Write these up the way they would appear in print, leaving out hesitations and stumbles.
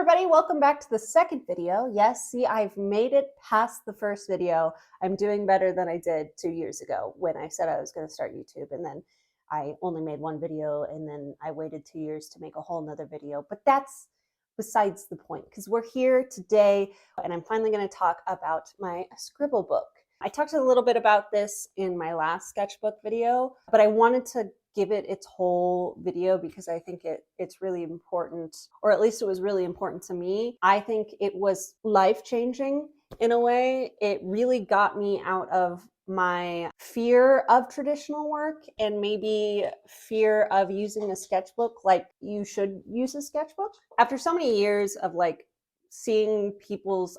everybody, welcome back to the second video. Yes, see, I've made it past the first video. I'm doing better than I did 2 years ago when I said I was going to start YouTube, and then I only made one video, and then I waited 2 years to make a whole nother video. But that's besides the point, because we're here today, and I'm finally going to talk about my scribble book. I talked a little bit about this in my last sketchbook video, but I wanted to give it its whole video because I think it's really important, or at least it was really important to me. I think it was life-changing in a way. It really got me out of my fear of traditional work and maybe fear of using a sketchbook like you should use a sketchbook. After so many years of seeing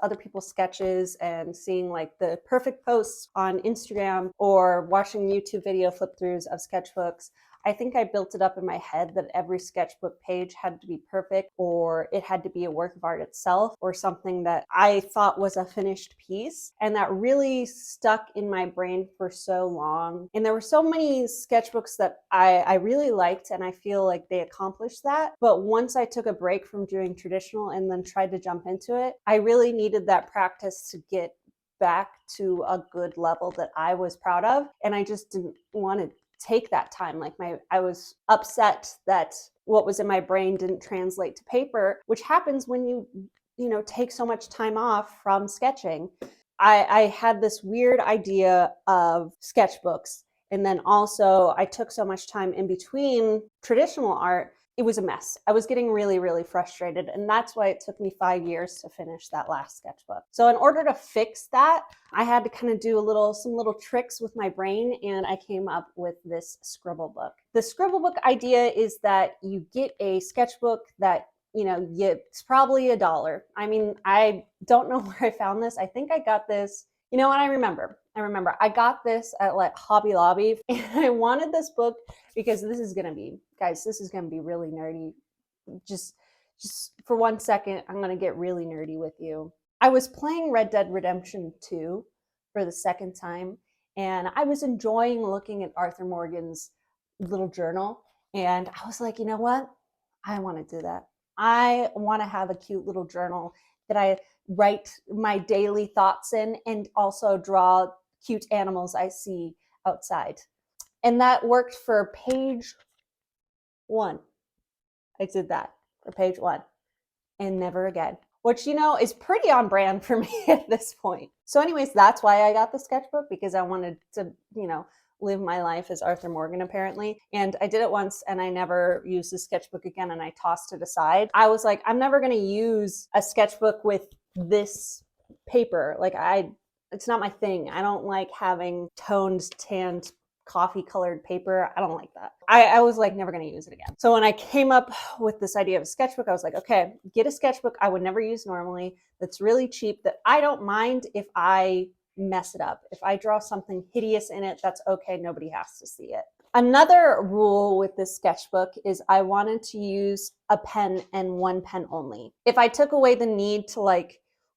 other people's sketches and seeing the perfect posts on Instagram or watching YouTube video flip throughs of sketchbooks, I think I built it up in my head that every sketchbook page had to be perfect, or it had to be a work of art itself, or something that I thought was a finished piece. And that really stuck in my brain for so long. And there were so many sketchbooks that I really liked, and I feel like they accomplished that. But once I took a break from doing traditional and then tried to jump into it, I really needed that practice to get back to a good level that I was proud of. And I just didn't want to take that time. I was upset that what was in my brain didn't translate to paper, which happens when you take so much time off from sketching. I had this weird idea of sketchbooks, and then also I took so much time in between traditional art. It was a mess. I was getting really, really frustrated, and that's why it took me 5 years to finish that last sketchbook. So in order to fix that, I had to kind of do some little tricks with my brain, and I came up with this scribble book. The scribble book idea is that you get a sketchbook that it's probably $1. I mean, I don't know where I found this. I think I got this, and I remember I got this at Hobby Lobby, and I wanted this book because this is going to be really nerdy. Just for 1 second, I'm going to get really nerdy with you. I was playing Red Dead Redemption 2 for the second time, and I was enjoying looking at Arthur Morgan's little journal, and I was like, you know what? I want to do that. I want to have a cute little journal that I write my daily thoughts in, and also draw cute animals I see outside. And that worked for page 1. I did that for page 1 and never again, which, is pretty on brand for me at this point. So anyways, that's why I got the sketchbook, because I wanted to, live my life as Arthur Morgan, apparently. And I did it once, and I never used the sketchbook again, and I tossed it aside. I was like, I'm never going to use a sketchbook with this paper. It's not my thing. I don't like having toned, tanned, coffee colored paper. I don't like that. I was never going to use it again. So when I came up with this idea of a sketchbook, I was like, okay, get a sketchbook I would never use normally, that's really cheap, that I don't mind if I mess it up. If I draw something hideous in it, that's okay. Nobody has to see it. Another rule with this sketchbook is I wanted to use a pen and one pen only. If I took away the need to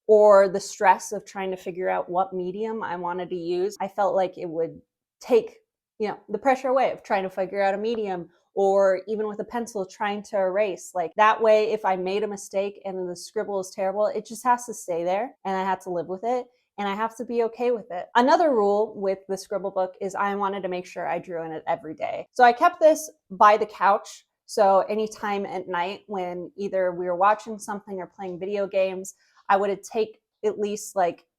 or the stress of trying to figure out what medium I wanted to use, I felt like it would take, the pressure away of trying to figure out a medium, or even with a pencil trying to erase. That way, if I made a mistake and the scribble is terrible, it just has to stay there, and I have to live with it, and I have to be okay with it. Another rule with the scribble book is I wanted to make sure I drew in it every day. So I kept this by the couch. So anytime at night when either we were watching something or playing video games, I would take at least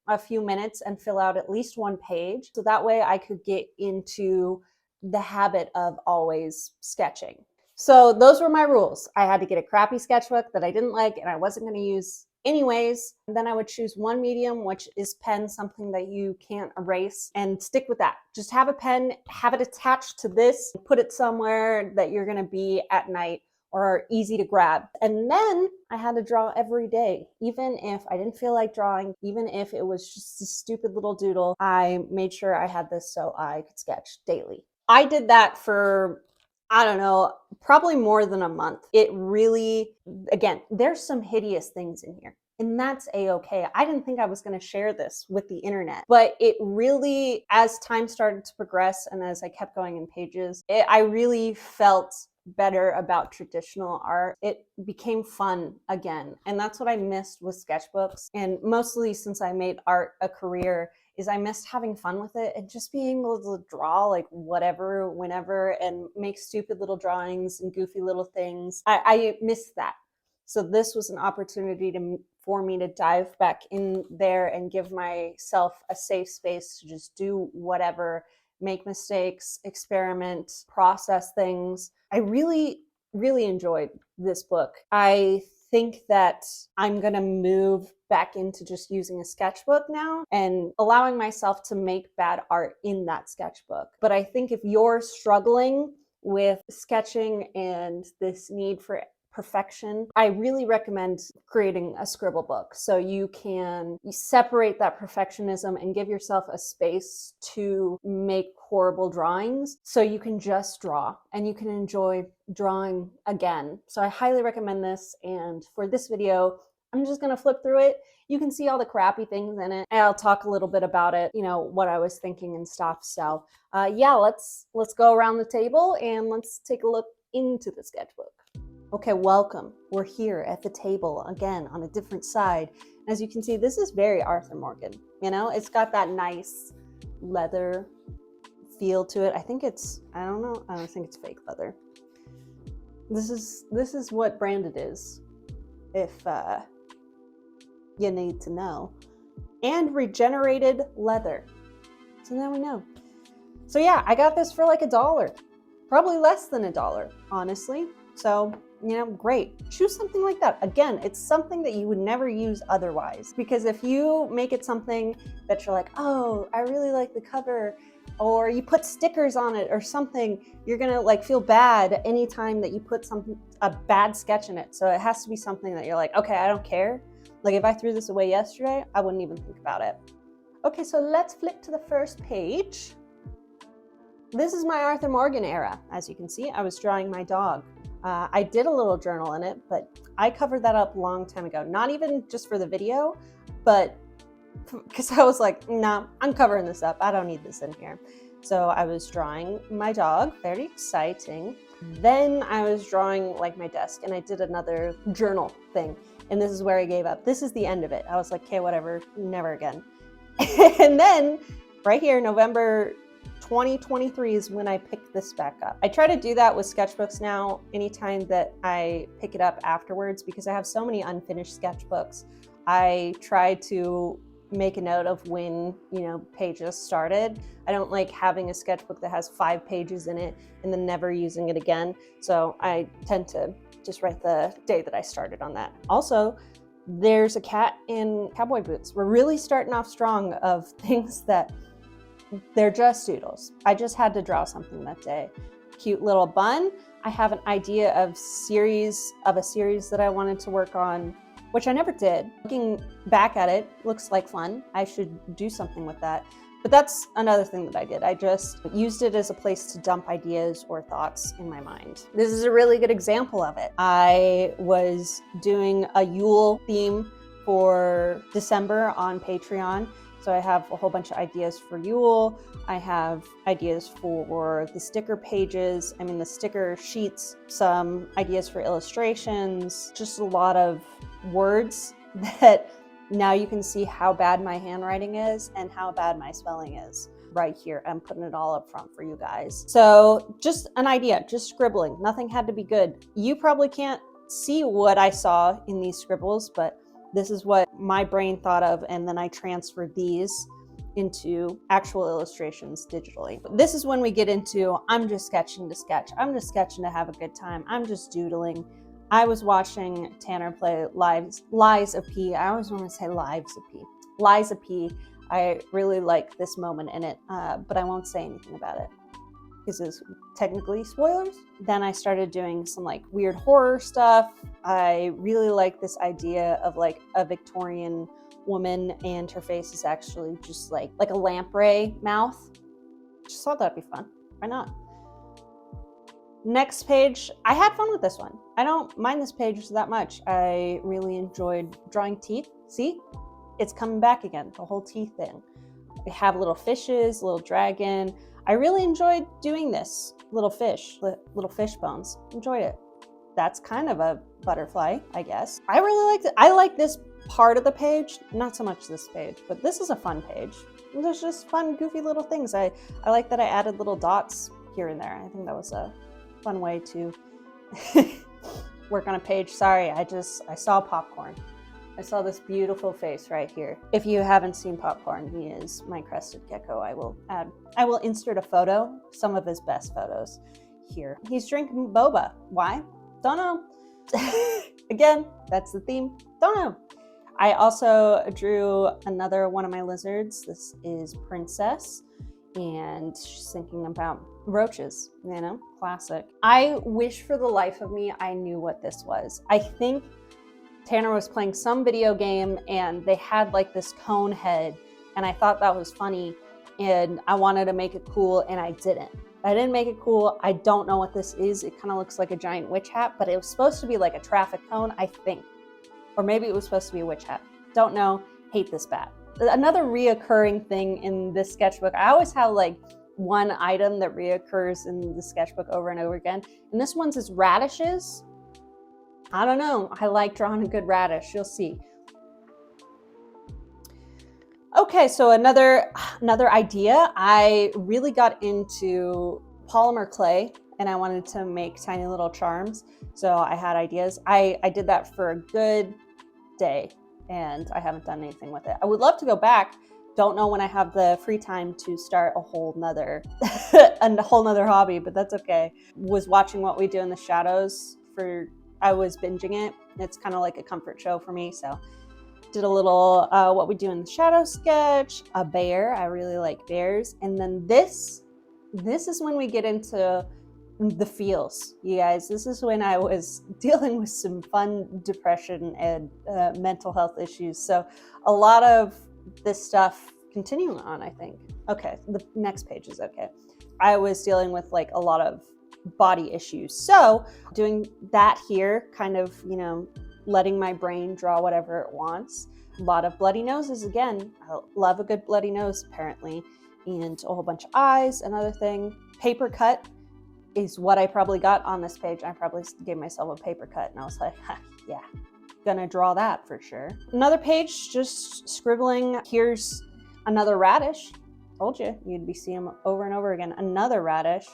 a few minutes and fill out at least one page. So that way I could get into the habit of always sketching. So those were my rules. I had to get a crappy sketchbook that I didn't like and I wasn't going to use anyways. And then I would choose one medium, which is pen, something that you can't erase, and stick with that. Just have a pen, have it attached to this, put it somewhere that you're going to be at night or easy to grab. And then I had to draw every day. Even if I didn't feel like drawing, even if it was just a stupid little doodle, I made sure I had this so I could sketch daily. I did that for, I don't know, probably more than a month. It really, again, there's some hideous things in here, and that's a-okay. I didn't think I was going to share this with the internet, but it really, as time started to progress and as I kept going in pages, I really felt better about traditional art. It became fun again. And that's what I missed with sketchbooks. And mostly since I made art a career, is I missed having fun with it and just being able to draw like whatever, whenever, and make stupid little drawings and goofy little things. I missed that. So this was an opportunity for me to dive back in there and give myself a safe space to just do whatever, make mistakes, experiment, process things. I really, really enjoyed this book. I think that I'm gonna move back into just using a sketchbook now and allowing myself to make bad art in that sketchbook. But I think if you're struggling with sketching and this need for perfection, I really recommend creating a scribble book so you separate that perfectionism and give yourself a space to make horrible drawings so you can just draw and you can enjoy drawing again. So I highly recommend this, and for this video I'm just going to flip through it. You can see all the crappy things in it, and I'll talk a little bit about it, what I was thinking and stuff. So yeah, let's go around the table and let's take a look into the sketchbook. Okay, welcome. We're here at the table again on a different side. As you can see, this is very Arthur Morgan. It's got that nice leather feel to it. I think I don't think it's fake leather. This is what brand it is, if you need to know. And regenerated leather. So now we know. So yeah, I got this for like $1. Probably less than $1, honestly. So, great. Choose something like that. Again, it's something that you would never use otherwise. Because if you make it something that you're like, oh, I really like the cover, or you put stickers on it or something, you're gonna like feel bad anytime that you put a bad sketch in it. So it has to be something that you're like, okay, I don't care. Like if I threw this away yesterday, I wouldn't even think about it. Okay, so let's flip to the first page. This is my Arthur Morgan era. As you can see, I was drawing my dog. I did a little journal in it, but I covered that up a long time ago. Not even just for the video, but because I was like, nah, I'm covering this up. I don't need this in here. So I was drawing my dog, very exciting. Then I was drawing like my desk, and I did another journal thing. And this is where I gave up. This is the end of it. I was like, okay, whatever, never again. And then right here, November 2023 is when I picked this back up. I try to do that with sketchbooks now anytime that I pick it up afterwards, because I have so many unfinished sketchbooks. I try to make a note of when, pages started. I don't like having a sketchbook that has 5 pages in it and then never using it again. So I tend to just write the day that I started on that. Also, there's a cat in cowboy boots. We're really starting off strong of things that they're just doodles. I just had to draw something that day. Cute little bun. I have an idea of a series that I wanted to work on, which I never did. Looking back at it, looks like fun. I should do something with that. But that's another thing that I did. I just used it as a place to dump ideas or thoughts in my mind. This is a really good example of it. I was doing a Yule theme for December on Patreon. So I have a whole bunch of ideas for Yule. I have ideas for the sticker pages, the sticker sheets, some ideas for illustrations, just a lot of words that now you can see how bad my handwriting is and how bad my spelling is right here. I'm putting it all up front for you guys. So just an idea, just scribbling. Nothing had to be good. You probably can't see what I saw in these scribbles, but this is what my brain thought of, and then I transferred these into actual illustrations digitally. This is when we get into, I'm just sketching to sketch. I'm just sketching to have a good time. I'm just doodling. I was watching Tanner play Lies of P. I always want to say Lives of P. Lies of P. I really like this moment in it, but I won't say anything about it because it's technically spoilers. Then I started doing some like weird horror stuff. I really like this idea of like a Victorian woman and her face is actually just like a lamprey mouth. Just thought that'd be fun. Why not? Next page, I had fun with this one. I don't mind this page that much. I really enjoyed drawing teeth. See, it's coming back again, the whole teeth thing. I have little fishes, little dragon. I really enjoyed doing this. Little fish bones. Enjoyed it. That's kind of a butterfly, I guess. I really liked it. I like this part of the page, not so much this page, but this is a fun page. There's just fun, goofy little things. I like that I added little dots here and there. I think that was a fun way to work on a page. Sorry, I saw Popcorn. I saw this beautiful face right here. If you haven't seen Popcorn, he is my crested gecko. I will insert a photo, some of his best photos here. He's drinking boba. Why? Don't know. Again, that's the theme. Don't know. I also drew another one of my lizards. This is Princess, and she's thinking about roaches, you know, classic. I wish for the life of me I knew what this was. I think Tanner was playing some video game and they had like this cone head, and I thought that was funny and I wanted to make it cool, and I didn't. I didn't make it cool. I don't know what this is. It kind of looks like a giant witch hat, but it was supposed to be like a traffic cone, I think. Or maybe it was supposed to be a witch hat. Don't know. Hate this bat. Another reoccurring thing in this sketchbook, I always have like one item that reoccurs in the sketchbook over and over again. And this one's is radishes. I don't know. I like drawing a good radish. You'll see. Okay, so another idea. I really got into polymer clay and I wanted to make tiny little charms. So I had ideas. I did that for a good day and I haven't done anything with it. I would love to go back. Don't know when I have the free time to start a whole nother hobby, but that's okay. Was watching What We Do in the Shadows I was binging it. It's kind of like a comfort show for me. So did a little What We Do in the Shadows sketch, a bear. I really like bears. And then this is when we get into the feels, you guys. This is when I was dealing with some fun depression and mental health issues. So a lot of this stuff continuing on, I think. Okay, the next page is okay. I was dealing with like a lot of body issues. So doing that here, kind of, you know, letting my brain draw whatever it wants. A lot of bloody noses again. I love a good bloody nose apparently. And a whole bunch of eyes. Another thing, paper cut is what I probably got on this page. I probably gave myself a paper cut and I was like, yeah, gonna draw that for sure. Another page, just scribbling. Here's another radish. Told you, you'd be seeing them over and over again. Another radish.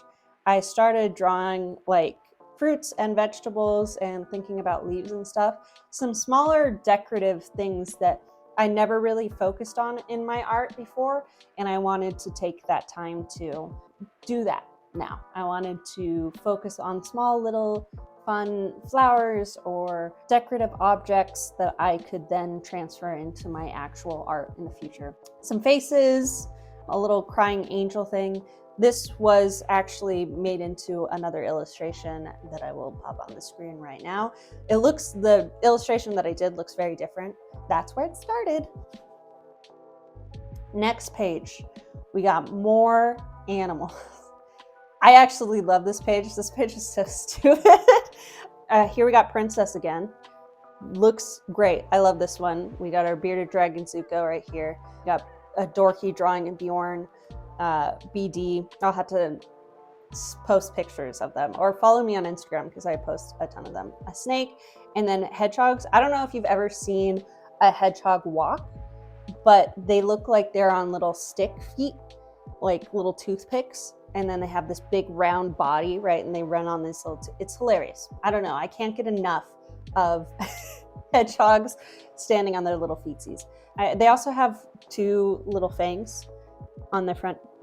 I started drawing like fruits and vegetables and thinking about leaves and stuff. Some smaller decorative things that I never really focused on in my art before. And I wanted to take that time to do that now. I wanted to focus on small little fun flowers or decorative objects that I could then transfer into my actual art in the future. Some faces, a little crying angel thing. This was actually made into another illustration that I will pop on the screen right now. The illustration that I did looks very different. That's where it started. Next page, we got more animals. I actually love this page. This page is so stupid. Here we got Princess again. Looks great. I love this one. We got our bearded dragon Zuko right here. We got a dorky drawing of Bjorn, BD. I'll have to post pictures of them or follow me on Instagram because I post a ton of them. A snake and then hedgehogs. I don't know if you've ever seen a hedgehog walk, but they look like they're on little stick feet, like little toothpicks. And then they have this big round body, right? And they run on this little, it's hilarious. I don't know. I can't get enough of hedgehogs standing on their little feetsies. They also have two little fangs on their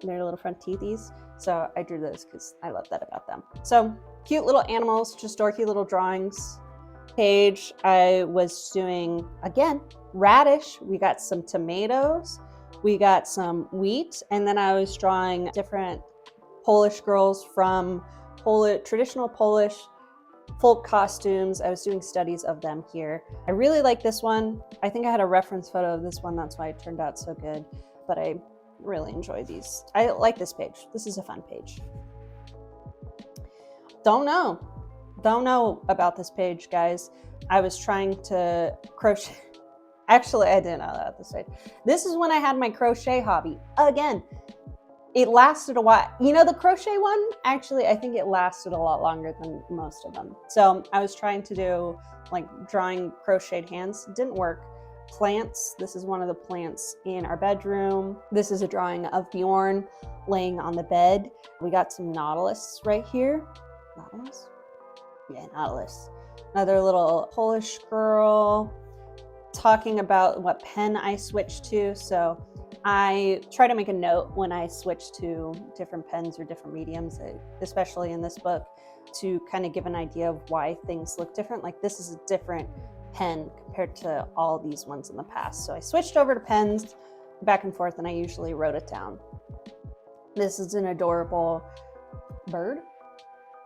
little front teethies. So I drew those because I love that about them. So cute little animals, just dorky little drawings. Page, I was doing, again, radish. We got some tomatoes. We got some wheat. And then I was drawing different Polish girls from traditional Polish folk costumes. I was doing studies of them here. I really like this one. I think I had a reference photo of this one. That's why it turned out so good. But I really enjoy these. I like this page. This is a fun page. Don't know about this page, guys. I was trying to crochet. Actually, I didn't know that this way. This is when I had my crochet hobby. Again, it lasted a while. You know, the crochet one, actually, I think it lasted a lot longer than most of them. So I was trying to do like drawing crocheted hands. It didn't work. Plants. This is one of the plants in our bedroom. This is a drawing of Bjorn laying on the bed. We got some nautilus right here. Nautilus? Yeah, nautilus. Another little Polish girl talking about what pen I switched to. So I try to make a note when I switch to different pens or different mediums, especially in this book, to kind of give an idea of why things look different. Like this is a different pen compared to all these ones in the past. So I switched over to pens back and forth, and I usually wrote it down. This is an adorable bird.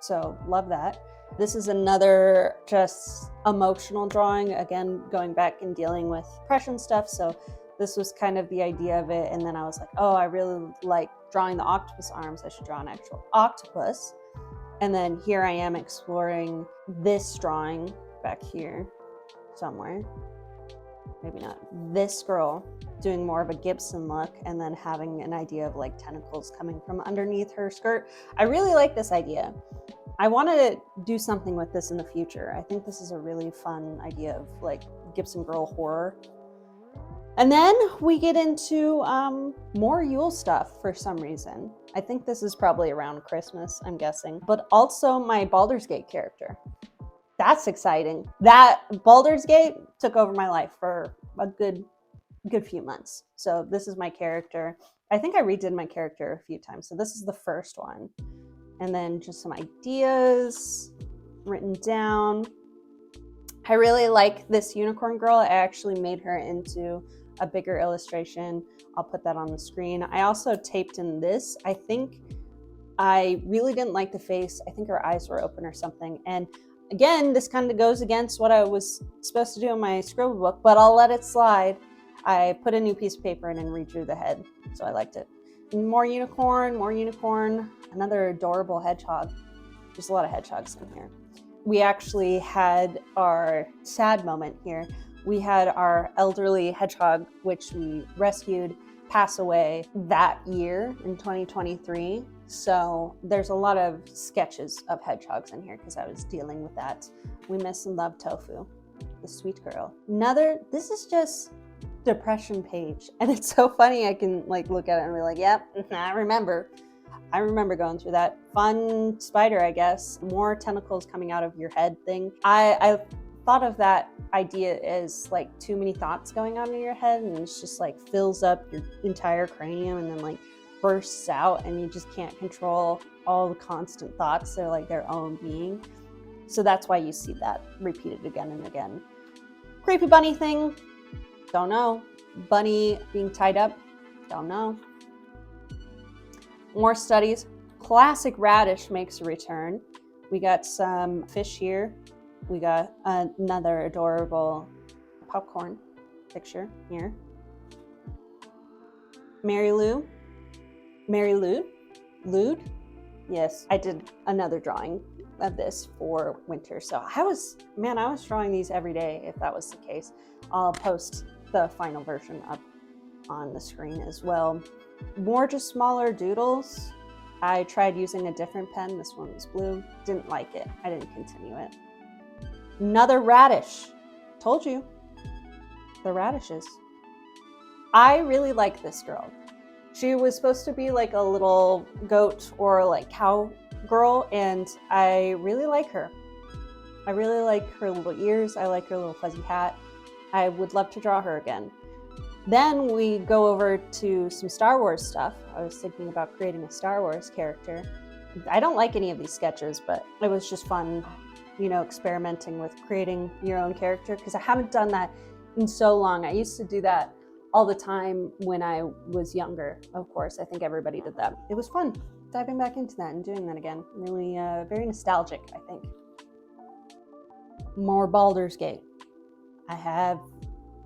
So love that. This is another just emotional drawing, again, going back and dealing with depression stuff. So this was kind of the idea of it. And then I was like, oh, I really like drawing the octopus arms. I should draw an actual octopus. And then here I am exploring this drawing back here somewhere. Maybe not. This girl doing more of a Gibson look and then having an idea of like tentacles coming from underneath her skirt. I really like this idea. I want to do something with this in the future. I think this is a really fun idea of like Gibson girl horror. And then we get into more Yule stuff for some reason. I think this is probably around Christmas, I'm guessing. But also my Baldur's Gate character. That's exciting. That Baldur's Gate took over my life for a good few months. So this is my character. I think I redid my character a few times. So this is the first one. And then just some ideas written down. I really like this unicorn girl. I actually made her into a bigger illustration. I'll put that on the screen. I also taped in this. I think I really didn't like the face. I think her eyes were open or something. And again, this kind of goes against what I was supposed to do in my scribble book, but I'll let it slide. I put a new piece of paper in and redrew the head, so I liked it. More unicorn, another adorable hedgehog. There's a lot of hedgehogs in here. We actually had our sad moment here. We had our elderly hedgehog, which we rescued, pass away that year in 2023. So there's a lot of sketches of hedgehogs in here because I was dealing with that. We miss and love Tofu, the sweet girl. This is just depression page, and it's so funny. I can like look at it and be like, yep, I remember going through that. Fun spider, I guess. More tentacles coming out of your head thing. I thought of that idea as like too many thoughts going on in your head, and it's just like fills up your entire cranium and then like bursts out, and you just can't control all the constant thoughts. They're like their own being. So that's why you see that repeated again and again. Creepy bunny thing. Don't know. Bunny being tied up. Don't know. More studies. Classic radish makes a return. We got some fish here. We got another adorable popcorn picture here. Mary Lou? Lude? Yes, I did another drawing of this for winter. So I was drawing these every day if that was the case. I'll post the final version up on the screen as well. More just smaller doodles. I tried using a different pen. This one was blue. Didn't like it. I didn't continue it. Another radish. Told you. The radishes. I really like this girl. She was supposed to be like a little goat or like cow girl, and I really like her. I really like her little ears. I like her little fuzzy hat. I would love to draw her again. Then we go over to some Star Wars stuff. I was thinking about creating a Star Wars character. I don't like any of these sketches, but it was just fun, experimenting with creating your own character, because I haven't done that in so long. I used to do that all the time when I was younger. Of course, I think everybody did that. It was fun diving back into that and doing that again. Really very nostalgic, I think. More Baldur's Gate. I have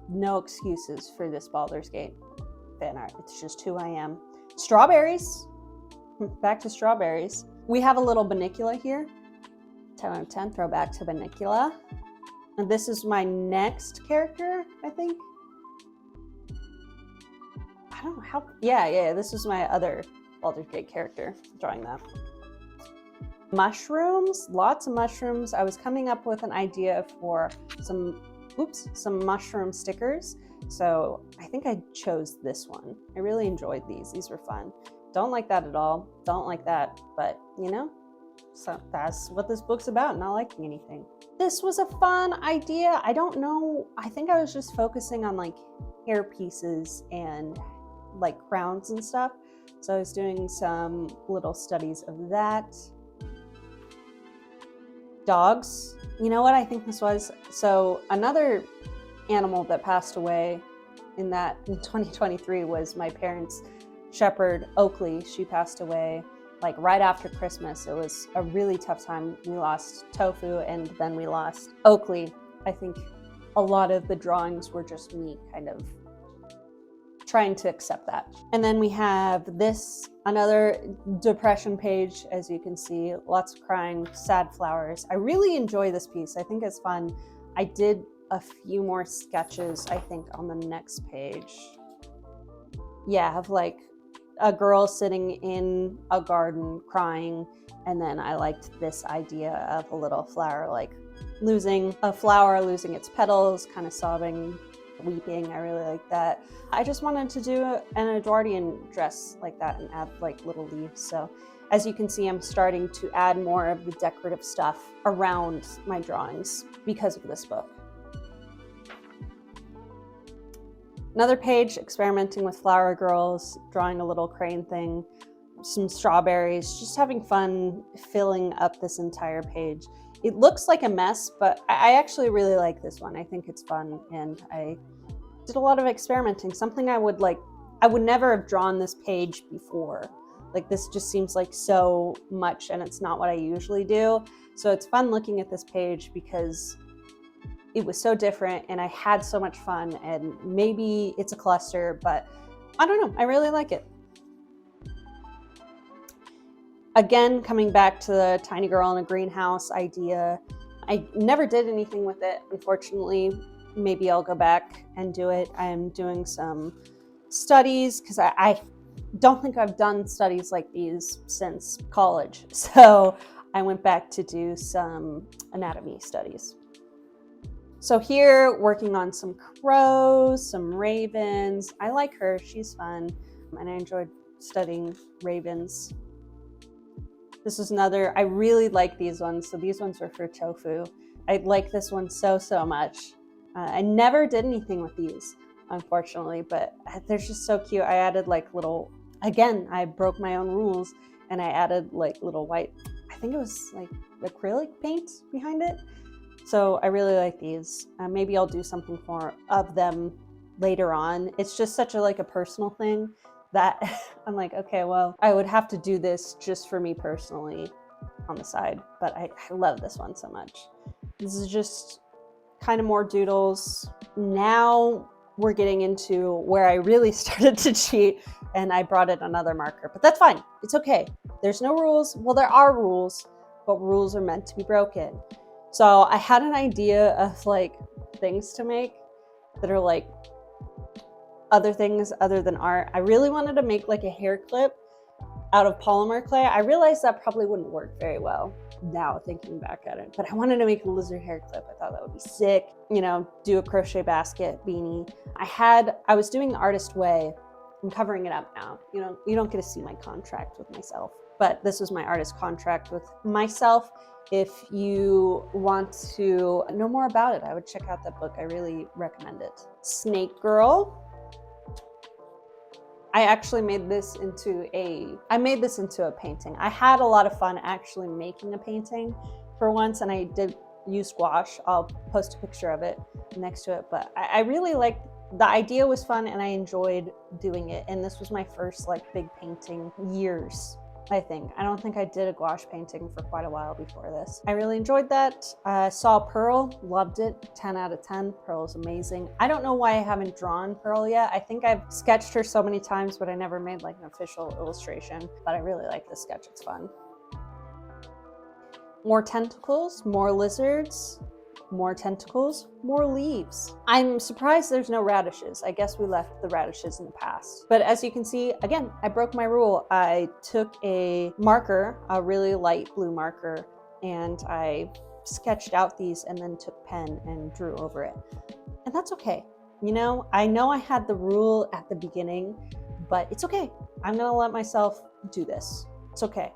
no excuses for this Baldur's Gate fan art. It's just who I am. Strawberries. Back to strawberries. We have a little Bunnicula here. 10 out of 10, throwback to Bunnicula. And this is my next character, I think. I don't know how, yeah, this was my other Baldur's Gate character, drawing that. Mushrooms, lots of mushrooms. I was coming up with an idea for some mushroom stickers. So I think I chose this one. I really enjoyed these. These were fun. Don't like that at all. Don't like that, but you know, so that's what this book's about, not liking anything. This was a fun idea. I don't know. I think I was just focusing on like hair pieces and like crowns and stuff. So I was doing some little studies of that. Dogs. You know what I think this was? So another animal that passed away in 2023 was my parents' shepherd, Oakley. She passed away like right after Christmas. It was a really tough time. We lost Tofu and then we lost Oakley. I think a lot of the drawings were just me kind of trying to accept that. And then we have this, another depression page, as you can see, lots of crying, sad flowers. I really enjoy this piece. I think it's fun. I did a few more sketches, I think, on the next page. Yeah, I have like a girl sitting in a garden crying, and then I liked this idea of a little flower like losing its petals, kind of sobbing, weeping. I really like that. I just wanted to do an Edwardian dress like that and add like little leaves. So as you can see, I'm starting to add more of the decorative stuff around my drawings because of this book. Another page, experimenting with flower girls, drawing a little crane thing, some strawberries, just having fun filling up this entire page. It looks like a mess, but I actually really like this one. I think it's fun, and I did a lot of experimenting, something I would never have drawn this page before. Like, this just seems like so much, and it's not what I usually do. So it's fun looking at this page because it was so different and I had so much fun, and maybe it's a cluster, but I don't know, I really like it. Again, coming back to the tiny girl in a greenhouse idea. I never did anything with it, unfortunately. Maybe I'll go back and do it. I'm doing some studies because I don't think I've done studies like these since college. So I went back to do some anatomy studies. So here, working on some crows, some ravens. I like her, she's fun, and I enjoyed studying ravens. This is another, I really like these ones. So these ones were for Tofu. I like this one so much. I never did anything with these, unfortunately, but they're just so cute. I added like little, again, I broke my own rules, and I added like little white, I think it was like acrylic paint behind it. So I really like these. Maybe I'll do something more of them later on. It's just such a personal thing that I'm like, okay, well, I would have to do this just for me personally on the side, but I love this one so much. This is just kind of more doodles. Now we're getting into where I really started to cheat, and I brought in another marker, but that's fine. It's okay. There's no rules. Well, there are rules, but rules are meant to be broken. So I had an idea of like things to make that are like other things other than art. I really wanted to make like a hair clip out of polymer clay. I realized that probably wouldn't work very well now thinking back at it, but I wanted to make a lizard hair clip. I thought that would be sick. You know, do a crochet basket beanie. I was doing the artist way. I'm covering it up now. You don't get to see my contract with myself, but this was my artist contract with myself. If you want to know more about it, I would check out that book. I really recommend it. Snake Girl. I actually made this into a painting. I had a lot of fun actually making a painting for once, and I did use gouache. I'll post a picture of it next to it, but I really liked, the idea was fun and I enjoyed doing it. And this was my first like big painting years. I think. I don't think I did a gouache painting for quite a while before this. I really enjoyed that. Saw Pearl, loved it, 10 out of 10. Pearl is amazing. I don't know why I haven't drawn Pearl yet. I think I've sketched her so many times, but I never made like an official illustration. But I really like this sketch, it's fun. More tentacles, more lizards. More tentacles, more leaves. I'm surprised there's no radishes. I guess we left the radishes in the past. But as you can see, again, I broke my rule. I took a marker, a really light blue marker, and I sketched out these and then took pen and drew over it. And that's okay. You know I had the rule at the beginning, but it's okay. I'm gonna let myself do this. It's okay.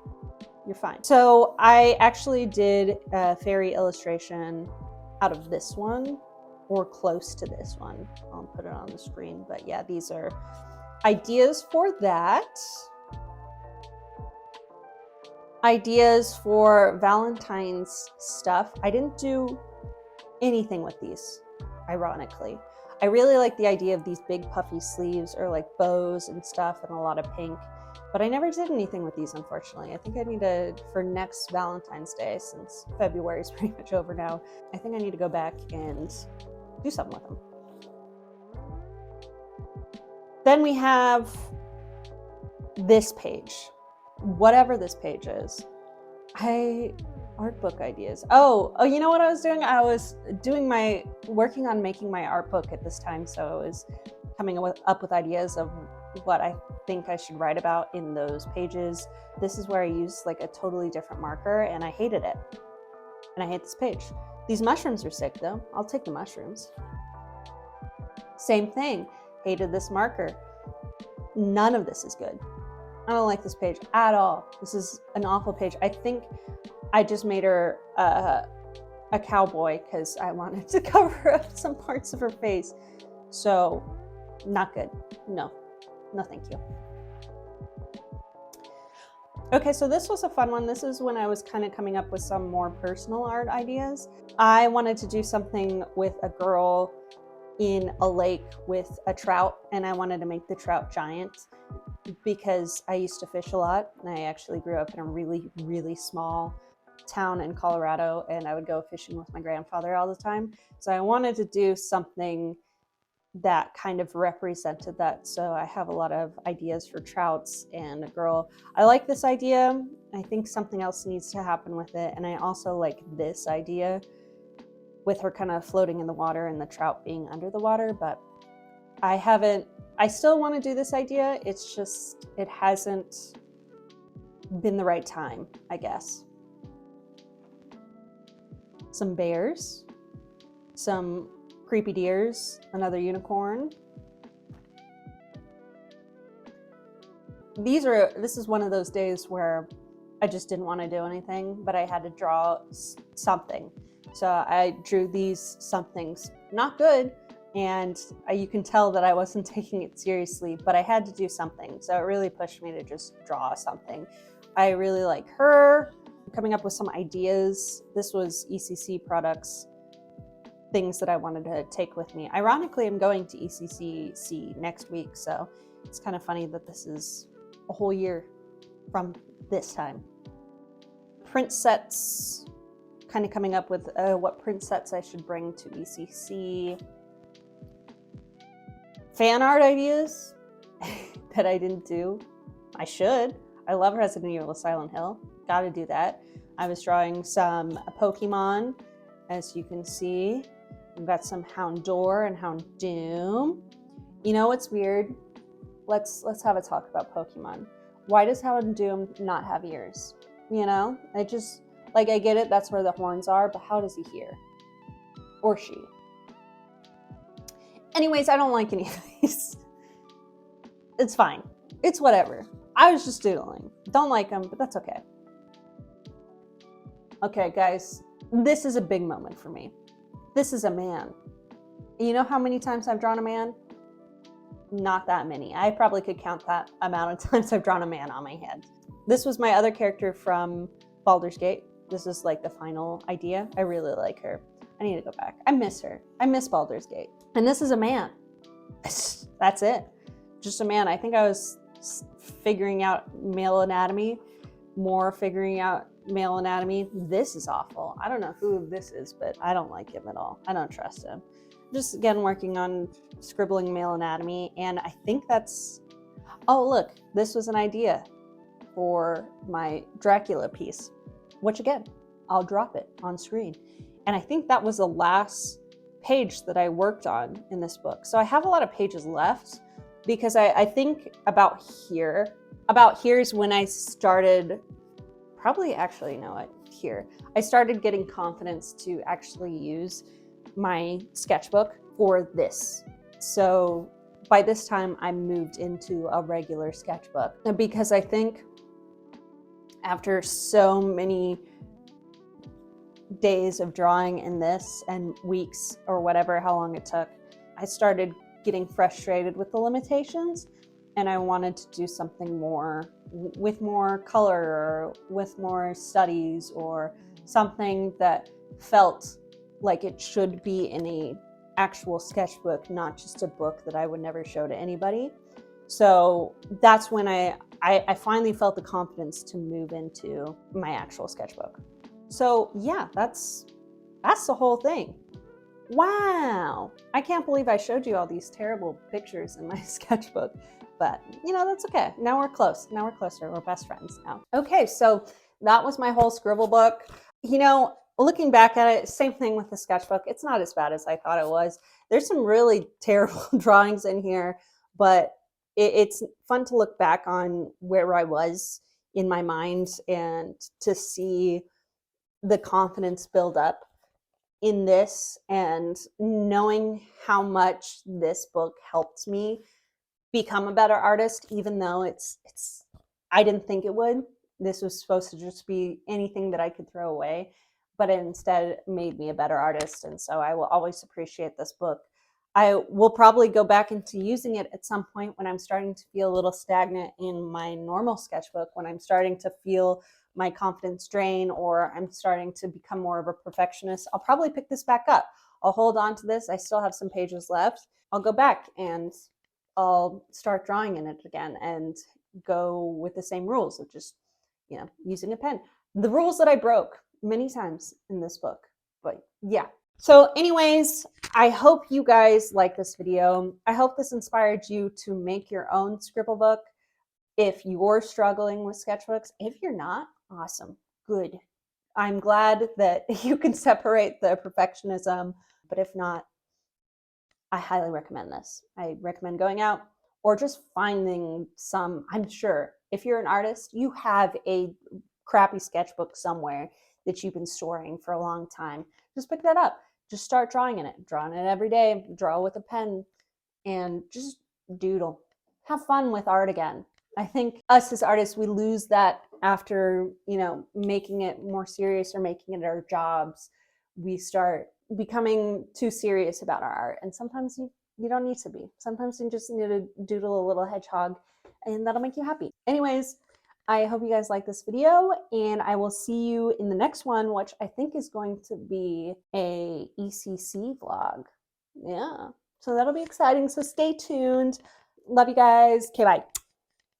You're fine. So I actually did a fairy illustration out of this one, or close to this one. I'll put it on the screen, but yeah, these are ideas for that. Ideas for Valentine's stuff. I didn't do anything with these, ironically. I really like the idea of these big puffy sleeves or like bows and stuff and a lot of pink, but I never did anything with these, unfortunately. I think I need to, for next Valentine's Day, since February is pretty much over now, I think I need to go back and do something with them. Then we have this page, whatever this page is. Art book ideas. Oh, you know what I was doing? I was working on making my art book at this time, so I was coming up with ideas of what I think I should write about in those pages. This is where I used like a totally different marker, and I hated it. And I hate this page. These mushrooms are sick though. I'll take the mushrooms. Same thing. Hated this marker. None of this is good. I don't like this page at all. This is an awful page. I think I just made her a cowboy because I wanted to cover up some parts of her face. So, not good. No, thank you. Okay, so this was a fun one. This is when I was kind of coming up with some more personal art ideas. I wanted to do something with a girl in a lake with a trout, and I wanted to make the trout giant because I used to fish a lot, and I actually grew up in a really, really small town in Colorado, and I would go fishing with my grandfather all the time. So I wanted to do something that kind of represented that. So I have a lot of ideas for trouts and a girl. I like this idea. I think something else needs to happen with it. And I also like this idea with her kind of floating in the water and the trout being under the water, but I still want to do this idea. It's just, it hasn't been the right time, I guess. Some bears, some creepy deers, another unicorn. This is one of those days where I just didn't want to do anything, but I had to draw something. So I drew these somethings, not good, and you can tell that I wasn't taking it seriously, but I had to do something. So it really pushed me to just draw something. I really like her. I'm coming up with some ideas. This was ECC products, things that I wanted to take with me. Ironically, I'm going to ECCC next week, so it's kind of funny that this is a whole year from this time. Print sets, kind of coming up with what print sets I should bring to ECC. Fan art ideas that I didn't do. I should. I love Resident Evil Silent Hill. Gotta do that. I was drawing some Pokemon, as you can see. We've got some Houndour and Houndoom. You know what's weird? Let's have a talk about Pokemon. Why does Houndoom not have ears? You know? I just, like, I get it, that's where the horns are, but how does he hear? Or she? Anyways, I don't like any of these. It's fine. It's whatever. I was just doodling. Don't like them, but that's okay. Okay, guys, this is a big moment for me. This is a man. You know how many times I've drawn a man? Not that many. I probably could count that amount of times I've drawn a man on my head. This was my other character from Baldur's Gate. This is like the final idea. I really like her. I need to go back. I miss her. I miss Baldur's Gate. And this is a man. That's it. Just a man. I think I was figuring out male anatomy, more figuring out male anatomy. This is awful. I don't know who this is, but I don't like him at all. I don't trust him. Just again, working on scribbling male anatomy. And I think that's, oh, look, this was an idea for my Dracula piece, which again, I'll drop it on screen. And I think that was the last page that I worked on in this book. So I have a lot of pages left because I think about here is when I started, probably actually, no, here. I started getting confidence to actually use my sketchbook for this. So by this time I moved into a regular sketchbook, and because I think after so many days of drawing in this and weeks or whatever, how long it took, I started getting frustrated with the limitations, and I wanted to do something more with more color or with more studies, or something that felt like it should be in a actual sketchbook, not just a book that I would never show to anybody. So that's when I finally felt the confidence to move into my actual sketchbook. So yeah, that's the whole thing. Wow, I can't believe I showed you all these terrible pictures in my sketchbook, but you know, that's okay. Now we're close. Now we're closer. We're best friends now. Okay, so that was my whole scribble book. You know, looking back at it, same thing with the sketchbook. It's not as bad as I thought it was. There's some really terrible drawings in here, but it's fun to look back on where I was in my mind and to see the confidence build up in this, and knowing how much this book helped me become a better artist, even though it's I didn't think it would. This was supposed to just be anything that I could throw away, but it instead made me a better artist. And so I will always appreciate this book. I will probably go back into using it at some point when I'm starting to feel a little stagnant in my normal sketchbook, when I'm starting to feel my confidence drain, or I'm starting to become more of a perfectionist. I'll probably pick this back up. I'll hold on to this. I still have some pages left. I'll go back and I'll start drawing in it again and go with the same rules of just, you know, using a pen. The rules that I broke many times in this book, but yeah. So anyways, I hope you guys like this video. I hope this inspired you to make your own scribble book. If you're struggling with sketchbooks, if you're not, awesome, good. I'm glad that you can separate the perfectionism, but if not, I highly recommend this. I recommend going out or just finding some. I'm sure if you're an artist, you have a crappy sketchbook somewhere that you've been storing for a long time. Just pick that up. Just start drawing in it. Draw in it every day. Draw with a pen and just doodle. Have fun with art again. I think us as artists, we lose that after, you know, making it more serious or making it our jobs. We start becoming too serious about our art, and sometimes you don't need to be. Sometimes you just need to doodle a little hedgehog and that'll make you happy. Anyways, I hope you guys like this video, and I will see you in the next one, which I think is going to be a ECC vlog. Yeah, so that'll be exciting. So stay tuned. Love you guys. Okay, bye.